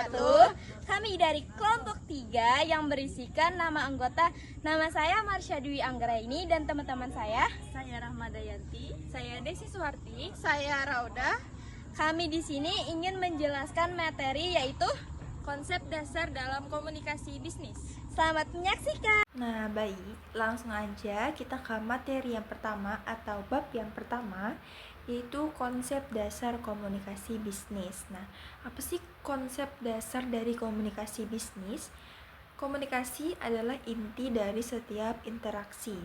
wabarakatuh. Kami dari kelompok 3 yang berisikan nama anggota. Nama saya Marsha Dwi Anggraini dan teman-teman saya Rahmadayanti, saya Desi Suharti. saya Rauda. Kami di sini ingin menjelaskan materi yaitu konsep dasar dalam komunikasi bisnis. Selamat menyaksikan. Nah, baik, langsung aja kita ke materi yang pertama atau bab yang pertama, yaitu konsep dasar komunikasi bisnis. Nah, apa sih konsep dasar dari komunikasi bisnis? Komunikasi adalah inti dari setiap interaksi,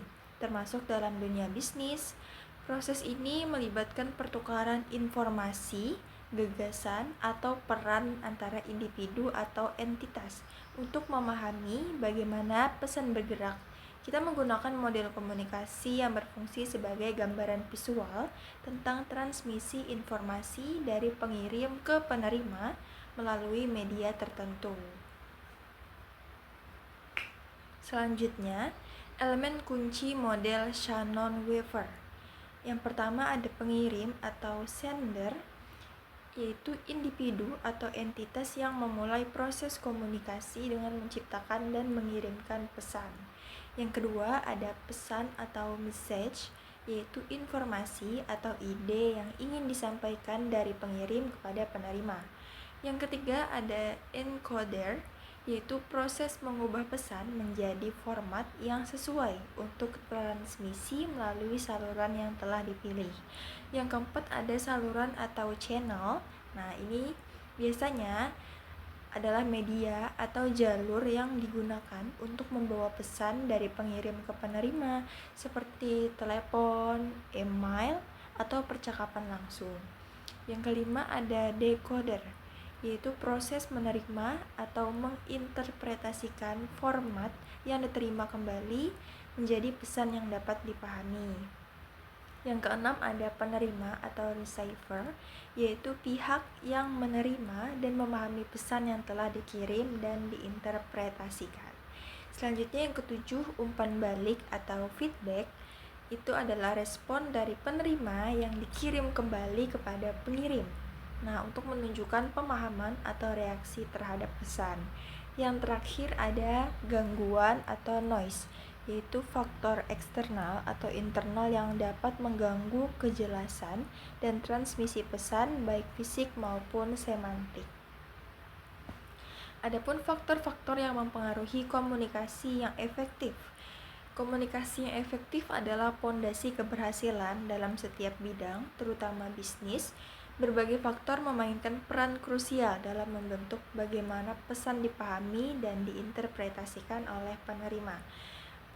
termasuk dalam dunia bisnis. Proses ini melibatkan pertukaran informasi, gagasan, atau peran antara individu atau entitas untuk memahami bagaimana pesan bergerak. Kita menggunakan model komunikasi yang berfungsi sebagai gambaran visual tentang transmisi informasi dari pengirim ke penerima melalui media tertentu. Selanjutnya, elemen kunci model Shannon-Weaver. Yang pertama ada pengirim atau sender, yaitu individu atau entitas yang memulai proses komunikasi dengan menciptakan dan mengirimkan pesan. Yang kedua ada pesan atau message, yaitu informasi atau ide yang ingin disampaikan dari pengirim kepada penerima. Yang ketiga ada encoder, yaitu proses mengubah pesan menjadi format yang sesuai untuk transmisi melalui saluran yang telah dipilih. Yang keempat ada saluran atau channel. Nah, ini biasanya adalah media atau jalur yang digunakan untuk membawa pesan dari pengirim ke penerima seperti telepon, email, atau percakapan langsung. Yang kelima ada decoder, yaitu proses menerima atau menginterpretasikan format yang diterima kembali menjadi pesan yang dapat dipahami. Yang keenam ada penerima atau receiver, yaitu pihak yang menerima dan memahami pesan yang telah dikirim dan diinterpretasikan. Selanjutnya yang ketujuh, umpan balik atau feedback. Itu adalah respon dari penerima yang dikirim kembali kepada pengirim. Nah, untuk menunjukkan pemahaman atau reaksi terhadap pesan. Yang terakhir ada gangguan atau noise, yaitu faktor eksternal atau internal yang dapat mengganggu kejelasan dan transmisi pesan baik fisik maupun semantik. Adapun faktor-faktor yang mempengaruhi komunikasi yang efektif. Komunikasi yang efektif adalah pondasi keberhasilan dalam setiap bidang, terutama bisnis. Berbagai faktor memainkan peran krusial dalam membentuk bagaimana pesan dipahami dan diinterpretasikan oleh penerima.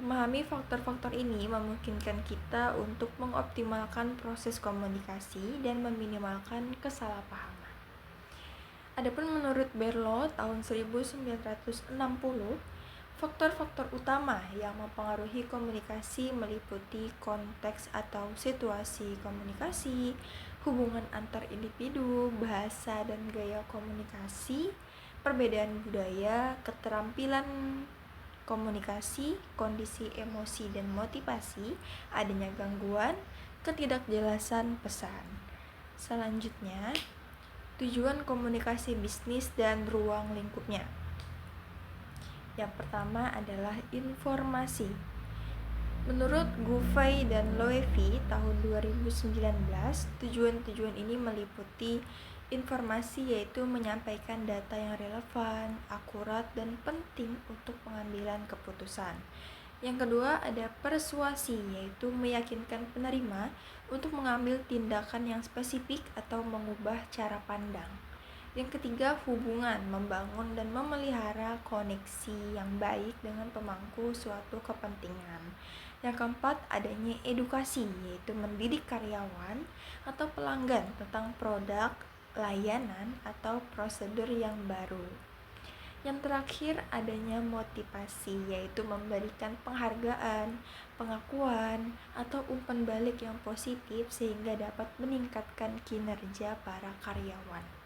Memahami faktor-faktor ini memungkinkan kita untuk mengoptimalkan proses komunikasi dan meminimalkan kesalahpahaman. Adapun menurut Berlo tahun 1960, faktor-faktor utama yang mempengaruhi komunikasi meliputi konteks atau situasi komunikasi, hubungan antar individu, bahasa dan gaya komunikasi, perbedaan budaya, keterampilan komunikasi, kondisi emosi dan motivasi, adanya gangguan, ketidakjelasan pesan. Selanjutnya, tujuan komunikasi bisnis dan ruang lingkupnya. Yang pertama adalah informasi. Menurut Guffey dan Loewy tahun 2019, tujuan-tujuan ini meliputi informasi, yaitu menyampaikan data yang relevan, akurat, dan penting untuk pengambilan keputusan. Yang kedua ada persuasi, yaitu meyakinkan penerima untuk mengambil tindakan yang spesifik atau mengubah cara pandang. Yang ketiga, hubungan, membangun dan memelihara koneksi yang baik dengan pemangku suatu kepentingan. Yang keempat, adanya edukasi, yaitu mendidik karyawan atau pelanggan tentang produk, layanan, atau prosedur yang baru. Yang terakhir, adanya motivasi, yaitu memberikan penghargaan, pengakuan, atau umpan balik yang positif sehingga dapat meningkatkan kinerja para karyawan.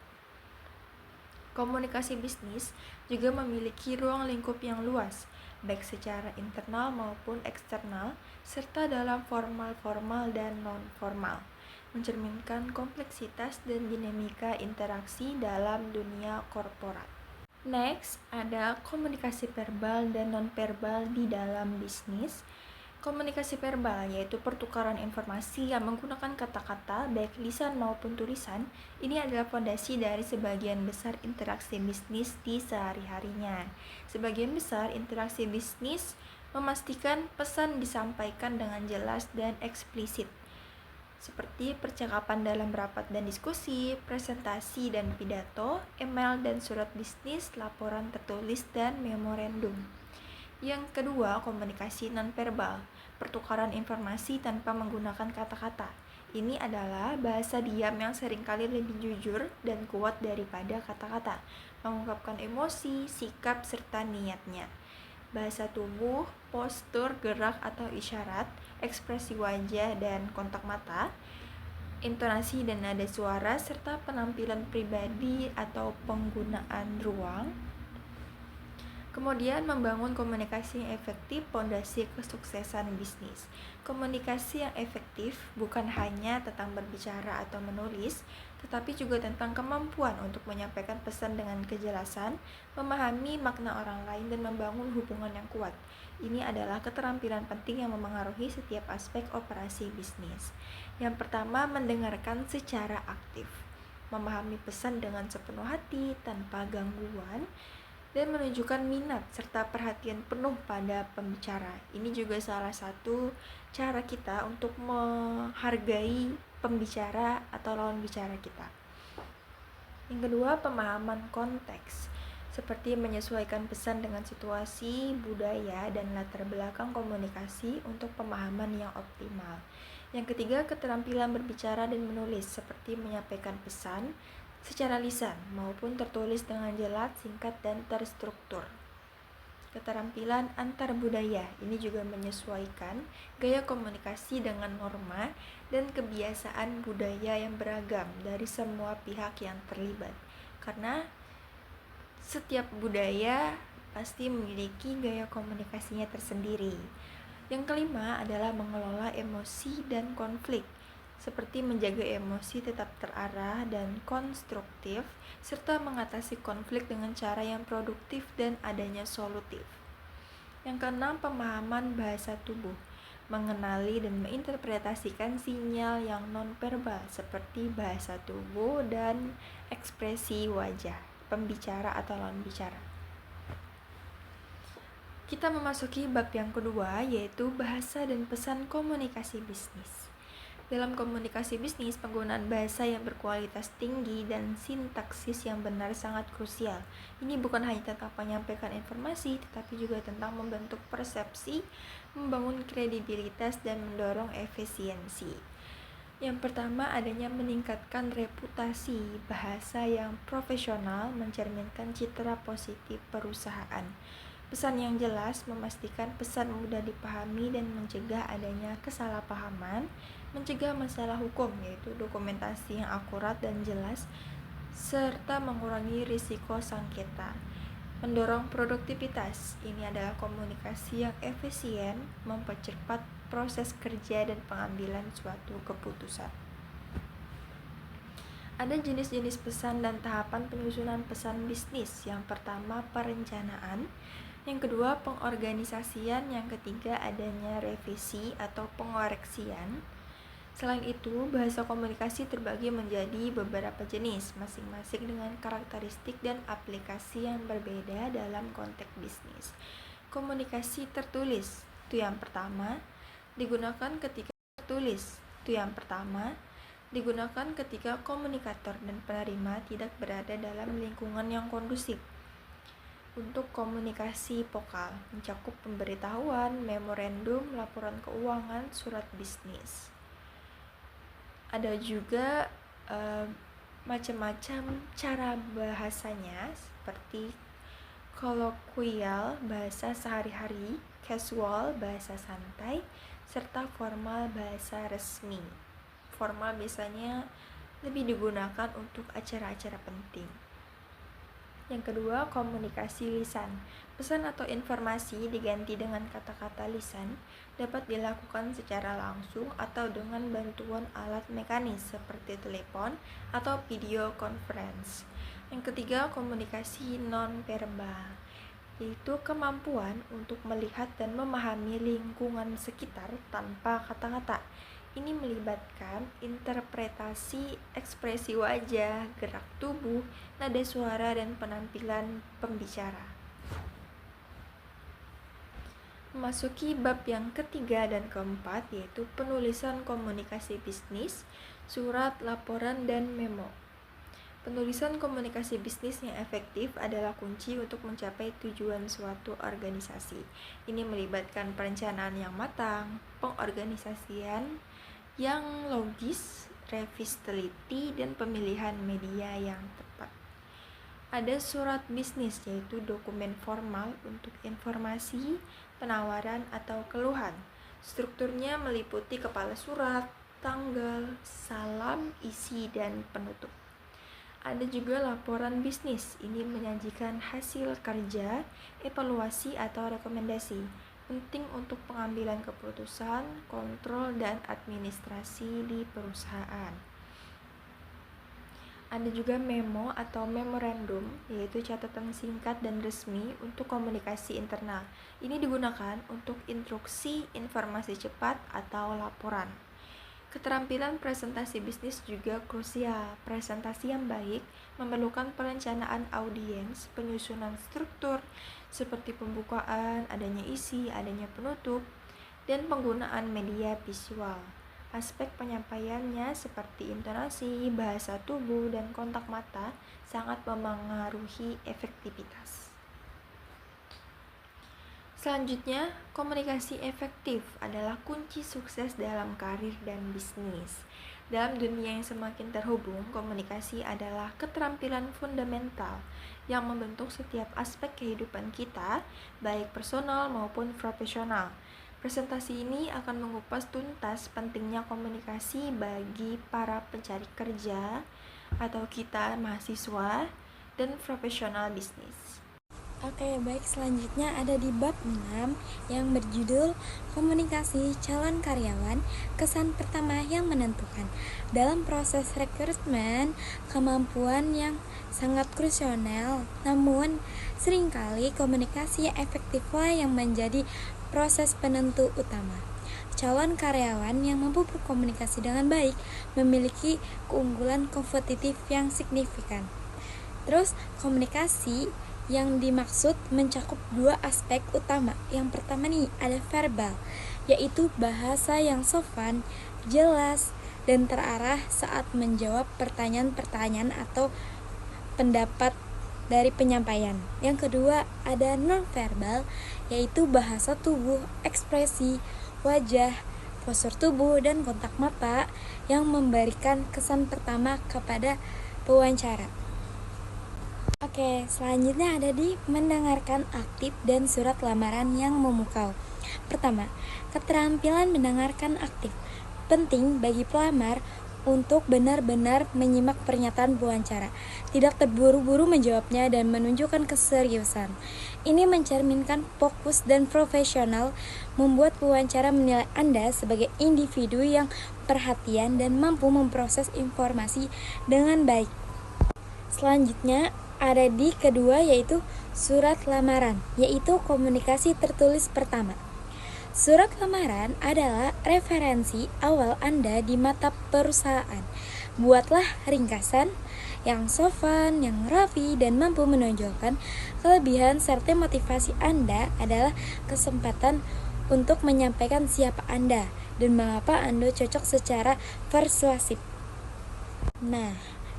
Komunikasi bisnis juga memiliki ruang lingkup yang luas, baik secara internal maupun eksternal, serta dalam formal dan non-formal, mencerminkan kompleksitas dan dinamika interaksi dalam dunia korporat. Next, ada komunikasi verbal dan non-verbal di dalam bisnis. Komunikasi verbal yaitu pertukaran informasi yang menggunakan kata-kata baik lisan maupun tulisan. Ini adalah fondasi dari sebagian besar interaksi bisnis di sehari-harinya. Sebagian besar interaksi bisnis memastikan pesan disampaikan dengan jelas dan eksplisit, seperti percakapan dalam rapat dan diskusi, presentasi dan pidato, email dan surat bisnis, laporan tertulis, dan memorandum. Yang kedua, komunikasi nonverbal, pertukaran informasi tanpa menggunakan kata-kata. Ini adalah bahasa diam yang seringkali lebih jujur dan kuat daripada kata-kata, mengungkapkan emosi, sikap, serta niatnya. Bahasa tubuh, postur, gerak atau isyarat, ekspresi wajah dan kontak mata, intonasi dan nada suara, serta penampilan pribadi atau penggunaan ruang. Kemudian membangun komunikasi yang efektif, fondasi kesuksesan bisnis. Komunikasi yang efektif bukan hanya tentang berbicara atau menulis, tetapi juga tentang kemampuan untuk menyampaikan pesan dengan kejelasan, memahami makna orang lain, dan membangun hubungan yang kuat. Ini adalah keterampilan penting yang memengaruhi setiap aspek operasi bisnis. Yang pertama, mendengarkan secara aktif, memahami pesan dengan sepenuh hati tanpa gangguan, dan menunjukkan minat serta perhatian penuh pada pembicara. Ini juga salah satu cara kita untuk menghargai pembicara atau lawan bicara kita. Yang kedua, pemahaman konteks, seperti menyesuaikan pesan dengan situasi, budaya, dan latar belakang komunikasi untuk pemahaman yang optimal. Yang ketiga, keterampilan berbicara dan menulis, seperti menyampaikan pesan secara lisan maupun tertulis dengan jelas, singkat, dan terstruktur. Keterampilan antar budaya, ini juga menyesuaikan gaya komunikasi dengan norma dan kebiasaan budaya yang beragam dari semua pihak yang terlibat, karena setiap budaya pasti memiliki gaya komunikasinya tersendiri. Yang kelima adalah mengelola emosi dan konflik, seperti menjaga emosi tetap terarah dan konstruktif, serta mengatasi konflik dengan cara yang produktif dan adanya solutif. Yang keenam, pemahaman bahasa tubuh, mengenali dan menginterpretasikan sinyal yang nonverbal seperti bahasa tubuh dan ekspresi wajah pembicara atau lawan bicara. Kita memasuki bab yang kedua, yaitu bahasa dan pesan komunikasi bisnis. Dalam komunikasi bisnis, penggunaan bahasa yang berkualitas tinggi dan sintaksis yang benar sangat krusial. Ini bukan hanya tentang menyampaikan informasi, tetapi juga tentang membentuk persepsi, membangun kredibilitas, dan mendorong efisiensi. Yang pertama, adanya meningkatkan reputasi. Bahasa yang profesional mencerminkan citra positif perusahaan. Pesan yang jelas memastikan pesan mudah dipahami dan mencegah adanya kesalahpahaman, mencegah masalah hukum yaitu dokumentasi yang akurat dan jelas, serta mengurangi risiko sengketa. Mendorong produktivitas, ini adalah komunikasi yang efisien, mempercepat proses kerja dan pengambilan suatu keputusan. Ada jenis-jenis pesan dan tahapan penyusunan pesan bisnis. Yang pertama, perencanaan. Yang kedua, pengorganisasian. Yang ketiga, adanya revisi atau pengoreksian. Selain itu, bahasa komunikasi terbagi menjadi beberapa jenis, masing-masing dengan karakteristik dan aplikasi yang berbeda dalam konteks bisnis. Komunikasi tertulis, itu yang pertama, digunakan ketika tertulis, itu yang pertama, digunakan ketika komunikator dan penerima tidak berada dalam lingkungan yang kondusif. Untuk komunikasi vokal, mencakup pemberitahuan, memorandum, laporan keuangan, surat bisnis. Ada juga macam-macam cara bahasanya, seperti kolokwial, bahasa sehari-hari, casual, bahasa santai, serta formal, bahasa resmi. Formal biasanya lebih digunakan untuk acara-acara penting. Yang kedua, komunikasi lisan. Pesan atau informasi diganti dengan kata-kata lisan dapat dilakukan secara langsung atau dengan bantuan alat mekanis seperti telepon atau video conference. Yang ketiga, komunikasi non-verbal, yaitu kemampuan untuk melihat dan memahami lingkungan sekitar tanpa kata-kata. Ini melibatkan interpretasi ekspresi wajah, gerak tubuh, nada suara, dan penampilan pembicara. Memasuki bab yang ketiga dan keempat, yaitu penulisan komunikasi bisnis, surat, laporan, dan memo. Penulisan komunikasi bisnis yang efektif adalah kunci untuk mencapai tujuan suatu organisasi. Ini melibatkan perencanaan yang matang, pengorganisasian yang logis, revisi teliti, dan pemilihan media yang tepat. Ada surat bisnis, yaitu dokumen formal untuk informasi, penawaran, atau keluhan. Strukturnya meliputi kepala surat, tanggal, salam, isi, dan penutup. Ada juga laporan bisnis. Ini menyajikan hasil kerja, evaluasi, atau rekomendasi. Penting untuk pengambilan keputusan, kontrol, dan administrasi di perusahaan. Ada juga memo atau memorandum, yaitu catatan singkat dan resmi untuk komunikasi internal. Ini digunakan untuk instruksi, informasi cepat, atau laporan. Keterampilan presentasi bisnis juga krusial. Presentasi yang baik memerlukan perencanaan audiens, penyusunan struktur seperti pembukaan, adanya isi, adanya penutup, dan penggunaan media visual. Aspek penyampaiannya seperti intonasi, bahasa tubuh, dan kontak mata sangat memengaruhi efektivitas. Selanjutnya, komunikasi efektif adalah kunci sukses dalam karir dan bisnis. Dalam dunia yang semakin terhubung, komunikasi adalah keterampilan fundamental yang membentuk setiap aspek kehidupan kita, baik personal maupun profesional. Presentasi ini akan mengupas tuntas pentingnya komunikasi bagi para pencari kerja atau kita mahasiswa dan profesional bisnis. Oke, baik, selanjutnya ada di bab 6 yang berjudul Komunikasi Calon Karyawan, kesan pertama yang menentukan. Dalam proses rekrutmen, kemampuan yang sangat krusial, namun seringkali komunikasi yang efektiflah yang menjadi proses penentu utama. Calon karyawan yang mampu berkomunikasi dengan baik memiliki keunggulan kompetitif yang signifikan. Terus, komunikasi yang dimaksud mencakup dua aspek utama. Yang pertama nih ada verbal, yaitu bahasa yang sopan, jelas, dan terarah saat menjawab pertanyaan-pertanyaan atau pendapat dari penyampaian. Yang kedua ada non-verbal, yaitu bahasa tubuh, ekspresi wajah, postur tubuh, dan kontak mata yang memberikan kesan pertama kepada pewawancara. Oke, selanjutnya ada di mendengarkan aktif dan surat lamaran yang memukau. Pertama, keterampilan mendengarkan aktif. Penting bagi pelamar untuk benar-benar menyimak pernyataan pewawancara, tidak terburu-buru menjawabnya dan menunjukkan keseriusan. Ini mencerminkan fokus dan profesional, membuat pewawancara menilai Anda sebagai individu yang perhatian dan mampu memproses informasi dengan baik. Selanjutnya ada di kedua, yaitu surat lamaran, yaitu komunikasi tertulis pertama. Surat lamaran adalah referensi awal Anda di mata perusahaan. Buatlah ringkasan yang sopan, yang rapi, dan mampu menonjolkan kelebihan serta motivasi Anda adalah kesempatan untuk menyampaikan siapa Anda dan mengapa Anda cocok secara persuasif. Nah,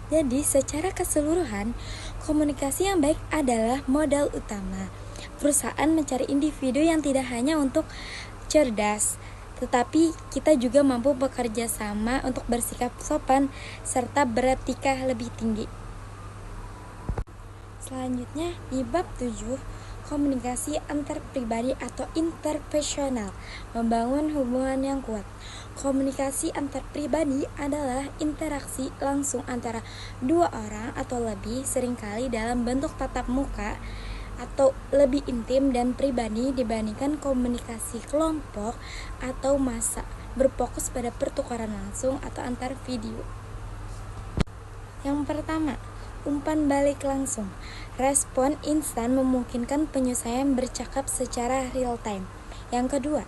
jadi secara keseluruhan, komunikasi yang baik adalah modal utama. Perusahaan mencari individu yang tidak hanya untuk cerdas, tetapi kita juga mampu bekerja sama untuk bersikap sopan serta beretika lebih tinggi. Selanjutnya di bab 7, komunikasi antar pribadi atau interpersonal, membangun hubungan yang kuat. Komunikasi antar pribadi adalah interaksi langsung antara dua orang atau lebih, seringkali dalam bentuk tatap muka atau lebih intim dan pribadi dibandingkan komunikasi kelompok atau massa, berfokus pada pertukaran langsung atau antar video. Yang pertama, umpan balik langsung. Respon instan memungkinkan penyelesaian bercakap secara real time. Yang kedua,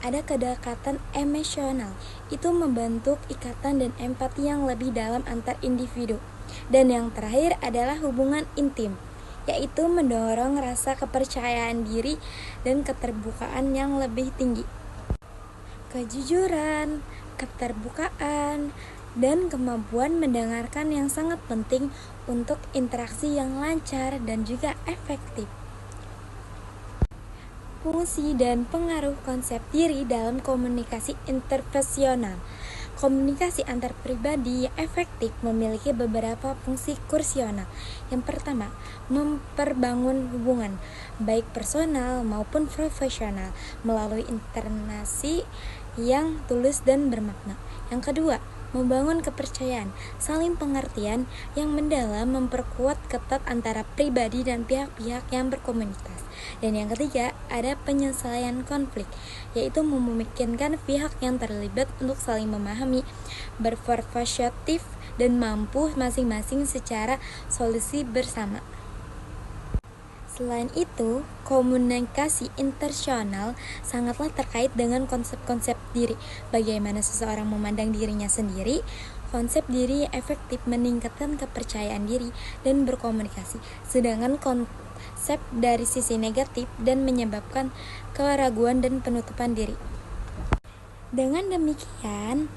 ada kedekatan emosional. Itu membentuk ikatan dan empati yang lebih dalam antar individu. Dan yang terakhir adalah hubungan intim, yaitu mendorong rasa kepercayaan diri dan keterbukaan yang lebih tinggi. Kejujuran, keterbukaan, dan kemampuan mendengarkan yang sangat penting untuk interaksi yang lancar dan juga efektif. Fungsi dan pengaruh konsep diri dalam komunikasi interpersonal. Komunikasi antar pribadi yang efektif memiliki beberapa fungsi krusial. Yang pertama, memperbangun hubungan, baik personal maupun profesional, melalui interaksi yang tulus dan bermakna. Yang kedua, membangun kepercayaan, saling pengertian yang mendalam, memperkuat ketat antara pribadi dan pihak-pihak yang berkomunitas. Dan yang ketiga, ada penyelesaian konflik, yaitu memungkinkan pihak yang terlibat untuk saling memahami, berperspektif, dan mampu masing-masing secara solusi bersama. Selain itu, komunikasi interpersonal sangatlah terkait dengan konsep-konsep diri. Bagaimana seseorang memandang dirinya sendiri, konsep diri yang efektif meningkatkan kepercayaan diri dan berkomunikasi. Sedangkan konsep dari sisi negatif dan menyebabkan keraguan dan penutupan diri. Dengan demikian,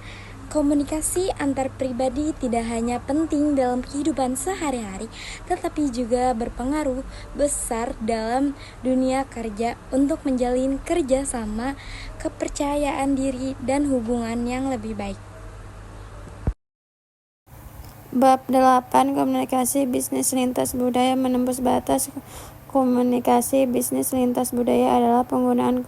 komunikasi antar pribadi tidak hanya penting dalam kehidupan sehari-hari, tetapi juga berpengaruh besar dalam dunia kerja untuk menjalin kerjasama, kepercayaan diri, dan hubungan yang lebih baik. Bab 8. Komunikasi bisnis lintas budaya. Menembus batas. Komunikasi bisnis lintas budaya adalah penggunaan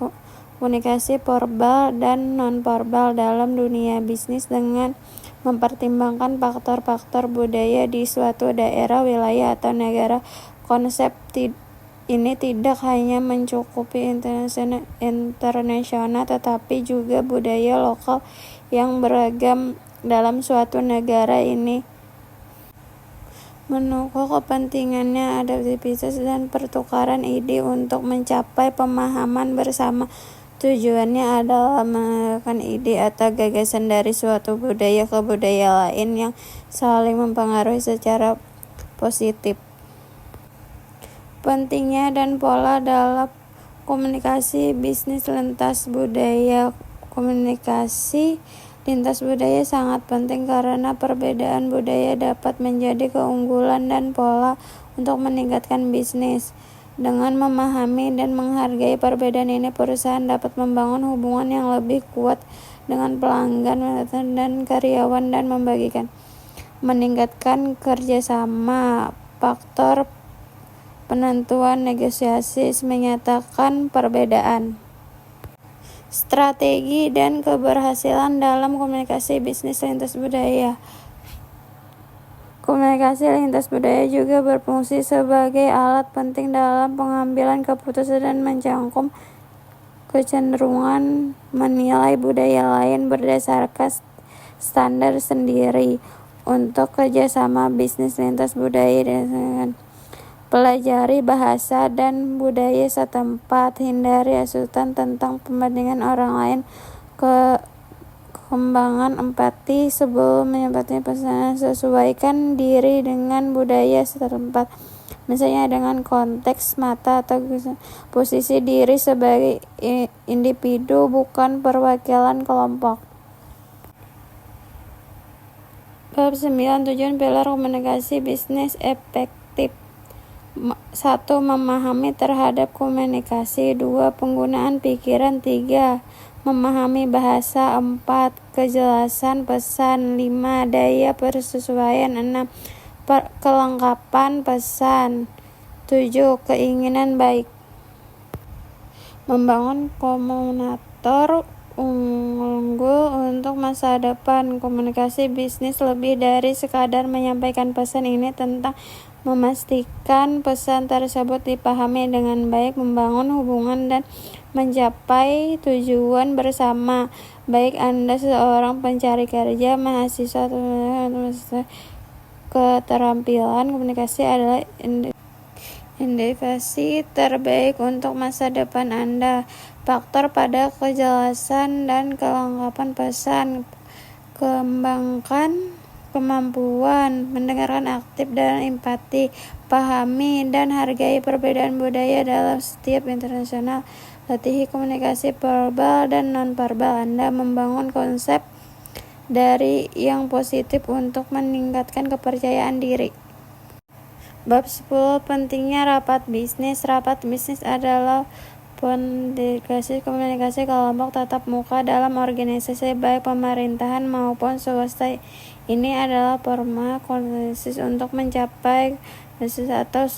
komunikasi verbal dan non-verbal dalam dunia bisnis dengan mempertimbangkan faktor-faktor budaya di suatu daerah, wilayah, atau negara. Konsep ini tidak hanya mencakupi internasional tetapi juga budaya lokal yang beragam dalam suatu negara. Ini menukar kepentingannya adaptabilitas dan pertukaran ide untuk mencapai pemahaman bersama. Tujuannya adalah mengenalkan ide atau gagasan dari suatu budaya ke budaya lain yang saling mempengaruhi secara positif. Pentingnya dan pola dalam komunikasi bisnis lintas budaya. Komunikasi lintas budaya sangat penting karena perbedaan budaya dapat menjadi keunggulan dan pola untuk meningkatkan bisnis. Dengan memahami dan menghargai perbedaan ini, perusahaan dapat membangun hubungan yang lebih kuat dengan pelanggan dan karyawan dan meningkatkan kerjasama. Faktor penentuan negosiasi menyatakan perbedaan strategi dan keberhasilan dalam komunikasi bisnis lintas budaya. Komunikasi lintas budaya juga berfungsi sebagai alat penting dalam pengambilan keputusan dan mencakup kecenderungan menilai budaya lain berdasarkan standar sendiri. Untuk kerjasama bisnis lintas budaya dengan pelajari bahasa dan budaya setempat, hindari asuhan tentang perbandingan orang lain, kembangan empati sebelum menyampaikan pesan, sesuaikan diri dengan budaya setempat, misalnya dengan konteks mata atau posisi diri sebagai individu, bukan perwakilan kelompok. Bab 9. Tujuan pilar komunikasi bisnis efektif. 1. Memahami terhadap komunikasi. 2. Penggunaan pikiran. 3. Memahami bahasa. 4. Kejelasan pesan. 5. Daya persesuaian. 6. Kelengkapan pesan. 7. Keinginan baik. membangun komunikator unggul untuk masa depan. Komunikasi bisnis lebih dari sekadar menyampaikan pesan, ini tentang memastikan pesan tersebut dipahami dengan baik, membangun hubungan dan mencapai tujuan bersama. Baik Anda seorang pencari kerja, mahasiswa, atau keterampilan komunikasi adalah investasi terbaik untuk masa depan Anda. Faktor pada kejelasan dan kelengkapan pesan. Kembangkan kemampuan mendengarkan aktif dan empati. Pahami dan hargai perbedaan budaya dalam setiap internasional. Latihi komunikasi verbal dan non-verbal Anda. Membangun konsep dari yang positif untuk meningkatkan kepercayaan diri. Bab 10. Pentingnya rapat bisnis. Rapat bisnis adalah komunikasi kelompok tatap muka dalam organisasi baik pemerintahan maupun swasta. Ini adalah format komunikasi untuk mencapai bisnis atau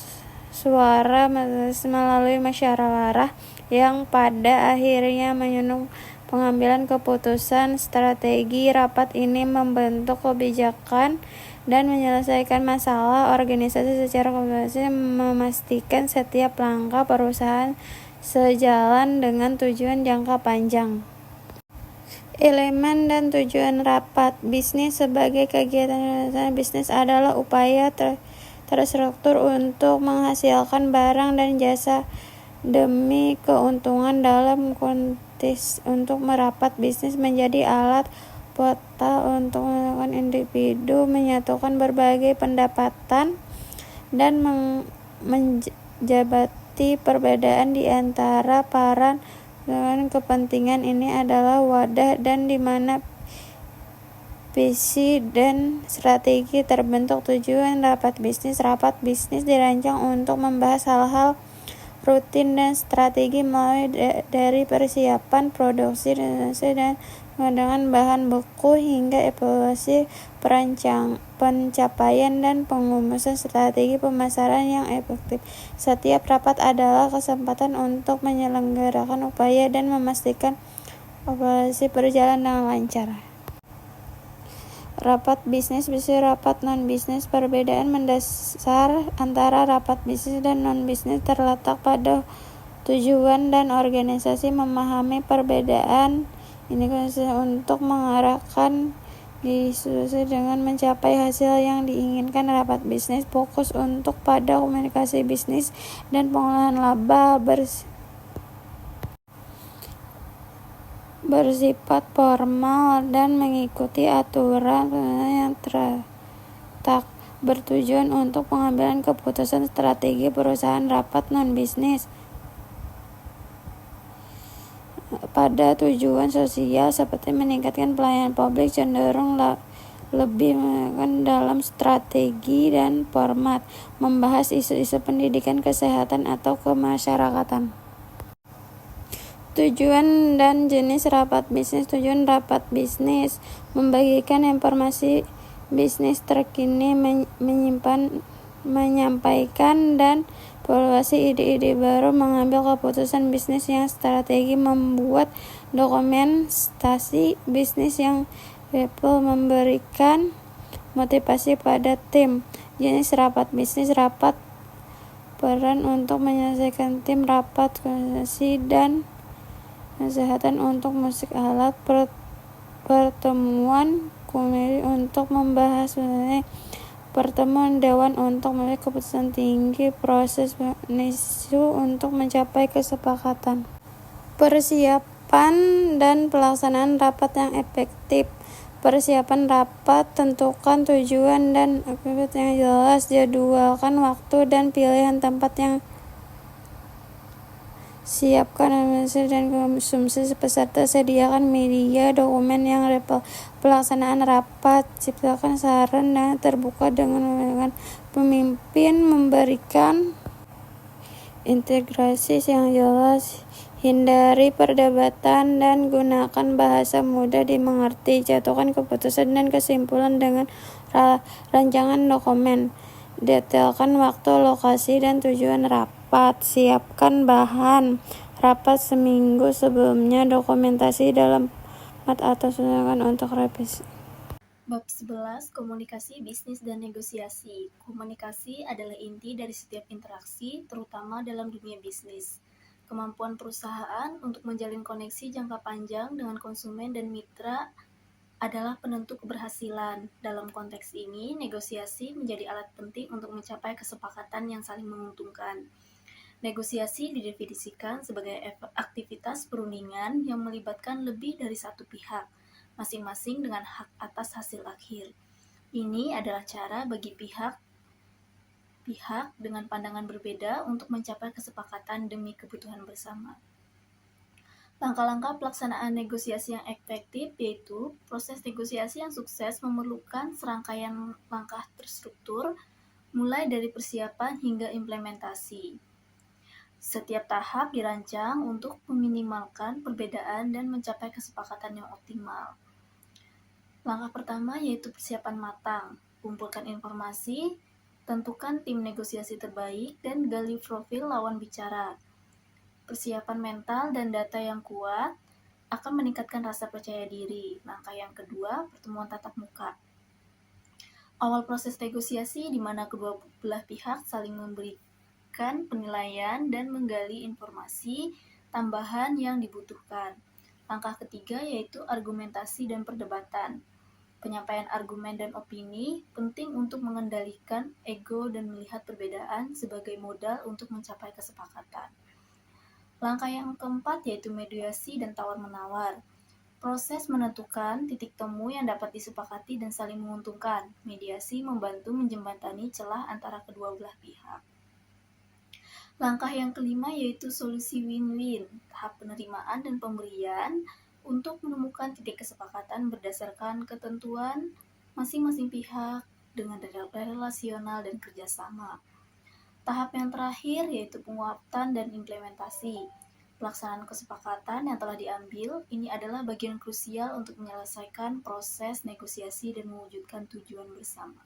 suara melalui musyawarah yang pada akhirnya menyusun pengambilan keputusan strategi. Rapat ini membentuk kebijakan dan menyelesaikan masalah organisasi secara komprehensif, memastikan setiap langkah perusahaan sejalan dengan tujuan jangka panjang. Elemen dan tujuan rapat bisnis. Sebagai kegiatan bisnis adalah upaya terstruktur untuk menghasilkan barang dan jasa demi keuntungan dalam konteks. Untuk merapat bisnis menjadi alat portal untuk melakukan individu menyatukan berbagai pendapatan dan menjabati perbedaan di antara para dengan kepentingan. Ini adalah wadah dan di mana visi dan strategi terbentuk. Tujuan rapat bisnis. Rapat bisnis dirancang untuk membahas hal-hal rutin dan strategi mulai dari persiapan produksi dan pengembangan bahan baku hingga evaluasi pencapaian dan pengumuman strategi pemasaran yang efektif. Setiap rapat adalah kesempatan untuk menyelenggarakan upaya dan memastikan operasi berjalan dengan lancar. Rapat bisnis versus rapat non-bisnis. Perbedaan mendasar antara rapat bisnis dan non-bisnis terletak pada tujuan dan organisasi. Memahami perbedaan ini untuk mengarahkan diskusi dengan mencapai hasil yang diinginkan. Rapat bisnis fokus untuk pada komunikasi bisnis dan pengolahan laba bersifat formal dan mengikuti aturan yang terletak, bertujuan untuk pengambilan keputusan strategi perusahaan. Rapat non-bisnis pada tujuan sosial seperti meningkatkan pelayanan publik, cenderung lebih menekankan dalam strategi dan format, membahas isu-isu pendidikan, kesehatan, atau kemasyarakatan. Tujuan dan jenis rapat bisnis. Tujuan rapat bisnis membagikan informasi bisnis terkini, menyampaikan dan evaluasi ide-ide baru, mengambil keputusan bisnis yang strategi, membuat dokumentasi bisnis yang level, memberikan motivasi pada tim. Jenis rapat bisnis. Rapat peran untuk menyelesaikan tim, rapat koordinasi dan kesehatan untuk musik alat, pertemuan komisi untuk membahas pertemuan dewan untuk memiliki keputusan tinggi, proses isu untuk mencapai kesepakatan. Persiapan dan pelaksanaan rapat yang efektif. Persiapan rapat, tentukan tujuan dan aktivitas yang jelas, jadwalkan waktu dan pilihan tempat yang siapkan administrasi dan konsumsi peserta, sediakan media dokumen yang pelaksanaan rapat, ciptakan saran dan terbuka dengan menggunakan pemimpin, memberikan integrasi yang jelas, hindari perdebatan dan gunakan bahasa mudah dimengerti, jatuhkan keputusan dan kesimpulan dengan rancangan dokumen, detailkan waktu, lokasi dan tujuan rapat, siapkan bahan rapat seminggu sebelumnya. Dokumentasi dalam atau silakan untuk revisi. Bab 11, komunikasi, bisnis, dan negosiasi. Komunikasi adalah inti dari setiap interaksi, terutama dalam dunia bisnis. Kemampuan perusahaan untuk menjalin koneksi jangka panjang dengan konsumen dan mitra adalah penentu keberhasilan. Dalam konteks ini, negosiasi menjadi alat penting untuk mencapai kesepakatan yang saling menguntungkan. Negosiasi didefinisikan sebagai aktivitas perundingan yang melibatkan lebih dari satu pihak, masing-masing dengan hak atas hasil akhir. Ini adalah cara bagi pihak dengan pandangan berbeda untuk mencapai kesepakatan demi kebutuhan bersama. Langkah-langkah pelaksanaan negosiasi yang efektif yaitu proses negosiasi yang sukses memerlukan serangkaian langkah terstruktur, mulai dari persiapan hingga implementasi. Setiap tahap dirancang untuk meminimalkan perbedaan dan mencapai kesepakatan yang optimal. Langkah pertama yaitu persiapan matang. Kumpulkan informasi, tentukan tim negosiasi terbaik, dan gali profil lawan bicara. Persiapan mental dan data yang kuat akan meningkatkan rasa percaya diri. Langkah yang kedua, pertemuan tatap muka. Awal proses negosiasi di mana kedua belah pihak saling memberikan penilaian dan menggali informasi tambahan yang dibutuhkan. Langkah ketiga yaitu argumentasi dan perdebatan. Penyampaian argumen dan opini penting untuk mengendalikan ego dan melihat perbedaan sebagai modal untuk mencapai kesepakatan. Langkah yang keempat yaitu mediasi dan tawar-menawar. Proses menentukan titik temu yang dapat disepakati dan saling menguntungkan. Mediasi membantu menjembatani celah antara kedua belah pihak. Langkah yang kelima yaitu solusi win-win, tahap penerimaan dan pemberian untuk menemukan titik kesepakatan berdasarkan ketentuan masing-masing pihak dengan relasional dan kerjasama. Tahap yang terakhir yaitu penguatan dan implementasi. Pelaksanaan kesepakatan yang telah diambil ini adalah bagian krusial untuk menyelesaikan proses negosiasi dan mewujudkan tujuan bersama.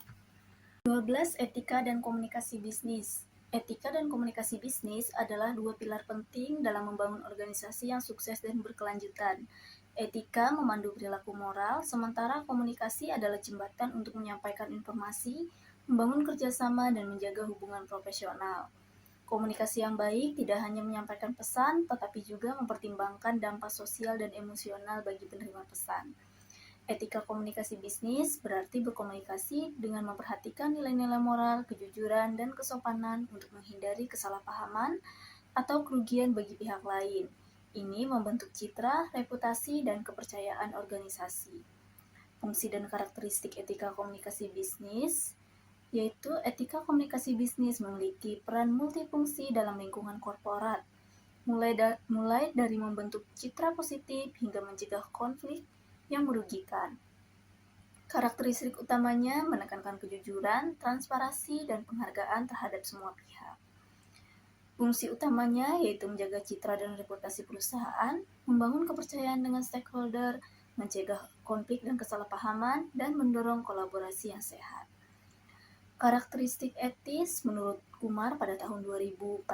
12. Etika dan komunikasi bisnis. Etika dan komunikasi bisnis adalah dua pilar penting dalam membangun organisasi yang sukses dan berkelanjutan. Etika memandu perilaku moral, sementara komunikasi adalah jembatan untuk menyampaikan informasi, membangun kerjasama, dan menjaga hubungan profesional. Komunikasi yang baik tidak hanya menyampaikan pesan, tetapi juga mempertimbangkan dampak sosial dan emosional bagi penerima pesan. Etika komunikasi bisnis berarti berkomunikasi dengan memperhatikan nilai-nilai moral, kejujuran, dan kesopanan untuk menghindari kesalahpahaman atau kerugian bagi pihak lain. Ini membentuk citra, reputasi, dan kepercayaan organisasi. Fungsi dan karakteristik etika komunikasi bisnis yaitu etika komunikasi bisnis memiliki peran multifungsi dalam lingkungan korporat, mulai dari membentuk citra positif hingga mencegah konflik yang merugikan. Karakteristik utamanya menekankan kejujuran, transparansi, dan penghargaan terhadap semua pihak. Fungsi utamanya yaitu menjaga citra dan reputasi perusahaan, membangun kepercayaan dengan stakeholder, mencegah konflik dan kesalahpahaman, dan mendorong kolaborasi yang sehat. Karakteristik etis menurut Kumar pada tahun 2014,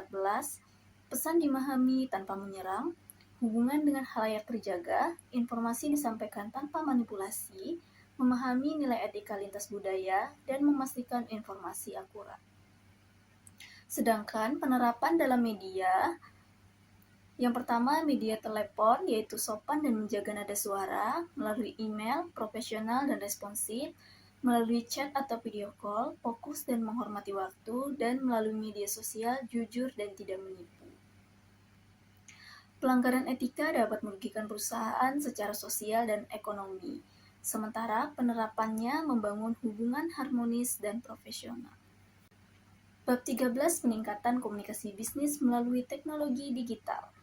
pesan dimahami tanpa menyerang, hubungan dengan khalayak terjaga, informasi disampaikan tanpa manipulasi, memahami nilai etika lintas budaya, dan memastikan informasi akurat. Sedangkan penerapan dalam media, yang pertama media telepon yaitu sopan dan menjaga nada suara, melalui email, profesional dan responsif, melalui chat atau video call, fokus dan menghormati waktu, dan melalui media sosial, jujur dan tidak menipu. Pelanggaran etika dapat merugikan perusahaan secara sosial dan ekonomi, sementara penerapannya membangun hubungan harmonis dan profesional. Bab 13. Peningkatan komunikasi bisnis melalui teknologi digital.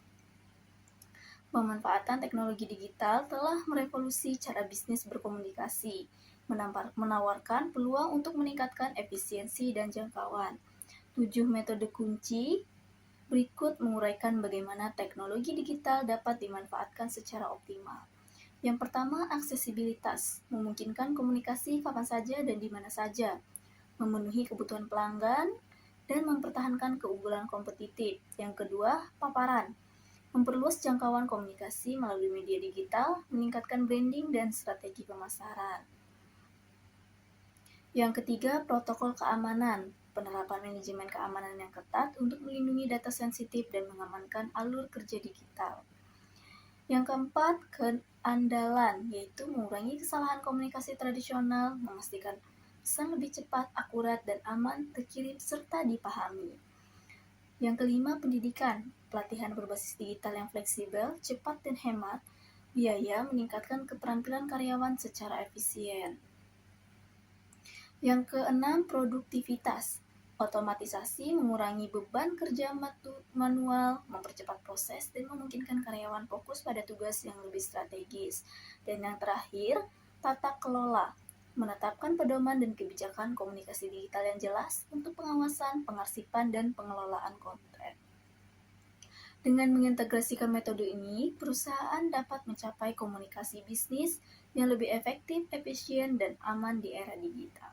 Pemanfaatan teknologi digital telah merevolusi cara bisnis berkomunikasi, menawarkan peluang untuk meningkatkan efisiensi dan jangkauan. 7 metode kunci berikut menguraikan bagaimana teknologi digital dapat dimanfaatkan secara optimal. Yang pertama, aksesibilitas, memungkinkan komunikasi kapan saja dan di mana saja, memenuhi kebutuhan pelanggan, dan mempertahankan keunggulan kompetitif. Yang kedua, paparan, Memperluas jangkauan komunikasi melalui media digital, meningkatkan branding dan strategi pemasaran. Yang ketiga, protokol keamanan. Penerapan manajemen keamanan yang ketat untuk melindungi data sensitif dan mengamankan alur kerja digital. Yang keempat, keandalan, yaitu mengurangi kesalahan komunikasi tradisional, memastikan pesan lebih cepat, akurat, dan aman terkirim serta dipahami. Yang kelima, pendidikan. Pelatihan berbasis digital yang fleksibel, cepat, dan hemat biaya meningkatkan keterampilan karyawan secara efisien. Yang keenam, produktivitas. Otomatisasi mengurangi beban kerja manual, mempercepat proses, dan memungkinkan karyawan fokus pada tugas yang lebih strategis. Dan yang terakhir, tata kelola. Menetapkan pedoman dan kebijakan komunikasi digital yang jelas untuk pengawasan, pengarsipan, dan pengelolaan konten. Dengan mengintegrasikan metode ini, perusahaan dapat mencapai komunikasi bisnis yang lebih efektif, efisien, dan aman di era digital.